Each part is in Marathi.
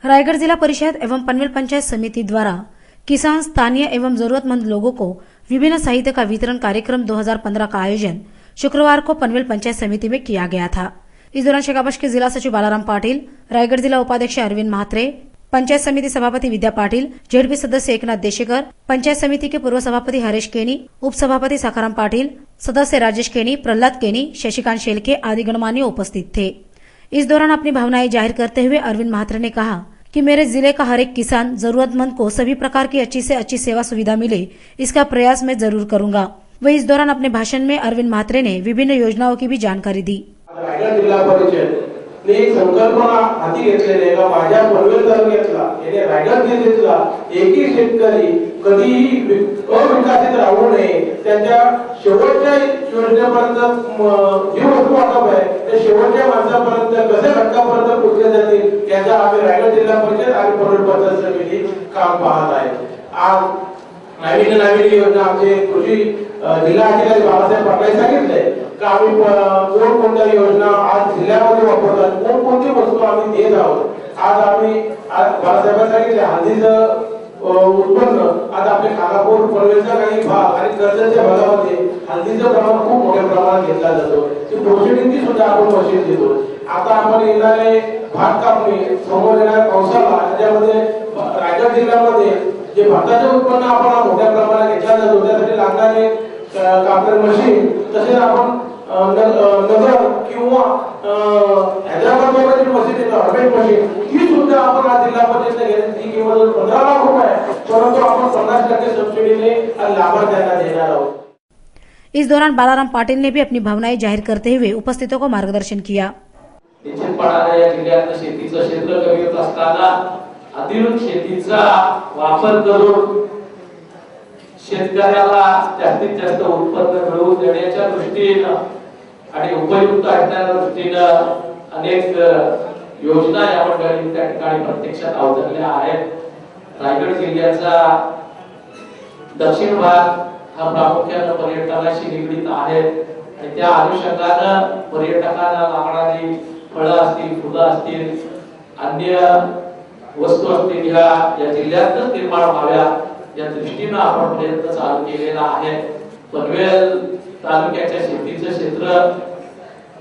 रायगढ़ जिला परिषद एवं पनवेल पंचायत समिति द्वारा किसान, स्थानीय एवं जरूरतमंद लोगों को विभिन्न साहित्य का वितरण कार्यक्रम 2015 का आयोजन शुक्रवार को पनवेल पंचायत समिति में किया गया था। इस दौरान शेखावत के जिला सचिव बालाराम पाटिल, रायगढ़ जिला उपाध्यक्ष अरविंद म्हात्रे, पंचायत समिति सभापति विद्या पाटिल, जेडपी सदस्य एकनाथ देशेकर, पंचायत समिति के पूर्व सभापति हरेश केनी, उप सभापति सखाराम पाटिल, सदस्य राजेश केनी, प्रहलाद केनी, शशिकांत शेलके आदि गणमान्य उपस्थित थे। इस दौरान अपनी भावनाएं जाहिर करते हुए अरविंद म्हात्रे ने कहा कि मेरे जिले का हर एक किसान, जरूरतमंद को सभी प्रकार की अच्छी से अच्छी सेवा सुविधा मिले, इसका प्रयास मैं जरूर करूंगा। वही इस दौरान अपने भाषण में अरविंद म्हात्रे ने विभिन्न योजनाओं की भी जानकारी दी। रायगढ़ जिल्हा परिषद ने एक संकल्पना हाती घेतलेली आहे का माझ्या पनवेल तालुक्यातला याने रायगढ़ जिल्ह्यातला एकही शेतकरी कधीही अविकसित राहू नये, त्यांच्या शेवटच्या योजनेपर्यंत जी वस्तू वाटप आहे त्या शेवटच्या माणसापर्यंत कसे घटकापर्यंत पोहोचले जातील याचा आम्ही रायगढ़ जिल्हा परिषद आणि पनवेल पंचायत समिती काम पाहत आहे। आज नवीन योजना आमचे कृषी जिल्हा अधिकारी बाळासाहेब पाटील सांगितले की आम्ही कोणकोणत्या योजना आज जिल्ह्यामध्ये वापरतात, कोणकोणती वस्तू आम्ही देत आहोत। आज आम्ही बाळासाहेब सांगितले हळदीचं उत्पन्न आज आपल्या खानापूर पनवेलचा काही भाग आणि कर्जतच्या भागामध्ये हळदीचं प्रमाण खूप मोठ्या प्रमाणात घेतला जातो। ती प्रोसेसिंगची सुद्धा आपण मशीन देतो। आता आपण येणारे भात कापणी समोर येणाऱ्या पावसाला त्याच्यामध्ये रायगढ़ जिल्ह्यामध्ये जे भाताचे उत्पन्न आपण मोठ्या प्रमाणात घेतला जातो त्यासाठी लागणारे कापड मशीन तसेच आपण नगर किंवा हैदराबाद मशीन हार्वेस्ट मशीन ही सुद्धा आपण आज जिल्हा परिषदेने घेतली। ती किंमत 15 लाख रुपये आहे, परंतु आपण 50% सबसिडीने लाभार्थ्यांना देणार आहोत। इस दौरान बालाराम पाटिल ने भी अपनी भावनाएं जाहिर करते हुए उपस्थितों को मार्गदर्शन किया। निश्चितपणाने या जिल्ह्यात शेतीचं क्षेत्र कमी होत असताना अतिरिक्त शेतीचा वापर करून शेतकऱ्याला जास्तीत जास्त उत्पन्न मिळवून देण्याच्या दृष्टीने आणि उपयुक्त असण्याच्या दृष्टीने अनेक योजना या मंडळी त्या ठिकाणी प्रत्यक्षात अवतरल्या आहेत। रायगढ़ जिल्ह्याचा दक्षिण भाग हा प्रामुख्याने पर्यटनाशी निगडित आहे आणि त्या अनुषंगाने पर्यटकांना लागणारी फळं असतील, फुलं असतील, अन्य वस्तू असतील या जिल्ह्यातच निर्माण व्हाव्या या दृष्टीने आपण प्रयत्न चालू केलेला आहे। पनवेल तालुक्याच्या शेतीचं क्षेत्र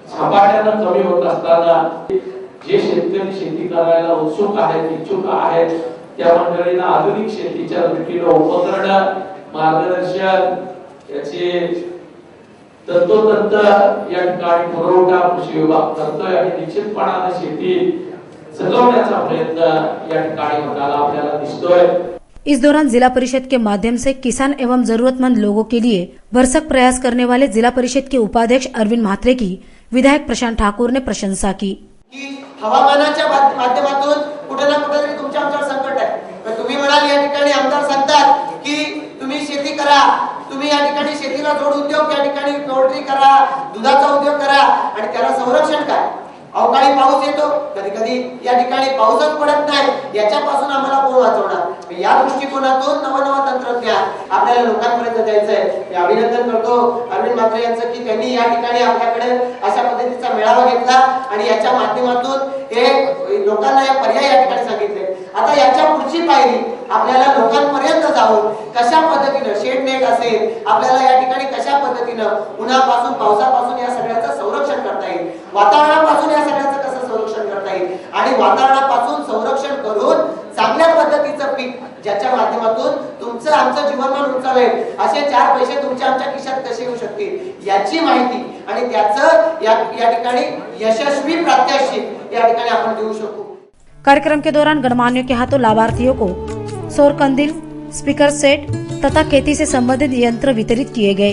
झपाट्याने कमी होत असताना जे शेतकरी शेती करायला उत्सुक आहेत, इच्छुक आहेत त्या मंडळींना आधुनिक शेतीच्या दृष्टीने उपकरण, मार्गदर्शन याचे तंतोतंत या ठिकाणी पुरवठा कृषी विभाग करतोय आणि निश्चितपणाने शेती जगवण्याचा प्रयत्न या ठिकाणी होताना आपल्याला दिसतोय। इस दौरान जिला परिषद के माध्यम से किसान एवं जरूरतमंद लोगों के लिए भरसक प्रयास करने वाले जिला परिषद के उपाध्यक्ष अरविंद म्हात्रे की विधायक प्रशांत ठाकुर ने प्रशंसा की। हवामानाच्या माध्यमातून कुठे ना कुठेतरी तुमच्या आमच्यावर संकट आहे। तुम्ही म्हणाल या ठिकाणी आमदार सांगतात की तुम्ही शेती करा, तुम्ही या ठिकाणी शेतीला जोड उद्योग या ठिकाणी पोल्ट्री करा, दुधाचा उद्योग करा आणि त्याला संरक्षण काय? अवकाळी पाऊस येतो, कधी कधी या ठिकाणी पाऊसच पडत नाही, याच्यापासून आम्हाला कोण वाचवणार? या दृष्टिकोनातून नवनवं तंत्रज्ञान आपल्याला लोकांपर्यंत द्यायचं आहे। मी अभिनंदन करतो अरविंद म्हात्रे यांचं की त्यांनी या ठिकाणी आपल्याकडे अशा पद्धतीचा मेळावा घेतला आणि याच्या माध्यमातून हे लोकांना हे पर्याय या ठिकाणी सांगितले। आता याच्या पुढची पायरी आपल्याला लोकांपर्यंत जाऊन कशा पद्धतीने शेड नेट असेल, आपल्याला या ठिकाणी कशा पद्धतीने उन्हापासून पावसापासून या सगळ्याचं संरक्षण करता येईल, वातावरणापासून या सगळ्याचं कसं संरक्षण करता येईल आणि वातावरणापासून संरक्षण करून चांगल्या पद्धतीचं पीक ज्याच्या माध्यमातून तुमचं आमचं जीवनमान उंचावेल, असे 4 पैसे तुमच्या आमच्या खिशात कसे येऊ शकतील याची माहिती आणि त्याचं या ठिकाणी यशस्वी प्रात्यक्षिक या ठिकाणी आपण देऊ शकू। कार्यक्रम के दौरान गणमान्यों के हाथों लाभार्थियों को सौर कंदील, स्पीकर सेट तथा खेती से संबंधित यंत्र वितरित किए गए।